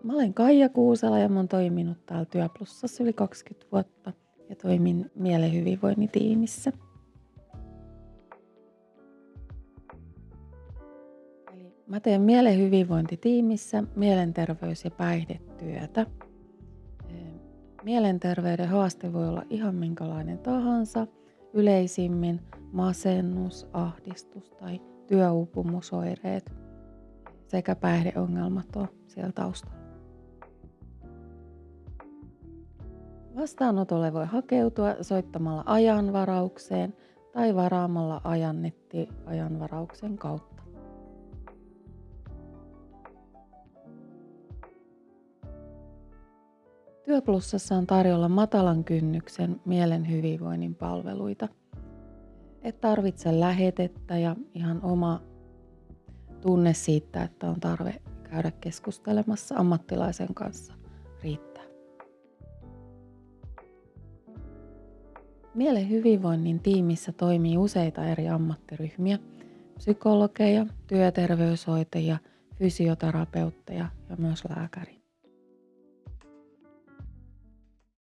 Mä olen Kaija Kuusela ja mä oon toiminut täällä Työplussassa yli 20 vuotta ja toimin mielen hyvinvoinnitiimissä. Eli mä teen mielen hyvinvointitiimissä mielenterveys- ja päihdetyötä. Mielenterveyden haaste voi olla ihan minkälainen tahansa, yleisimmin masennus, ahdistus tai työuupumusoireet sekä päihdeongelmat on siellä taustalla. Vastaanotolle voi hakeutua soittamalla ajanvaraukseen tai varaamalla ajan nettiajanvarauksen kautta. Työplussassa on tarjolla matalan kynnyksen mielen hyvinvoinnin palveluita. Et tarvitse lähetettä ja ihan oma tunne siitä, että on tarve käydä keskustelemassa ammattilaisen kanssa riittää. Mielen hyvinvoinnin tiimissä toimii useita eri ammattiryhmiä, psykologeja, työterveyshoitajia, fysioterapeutteja ja myös lääkäri.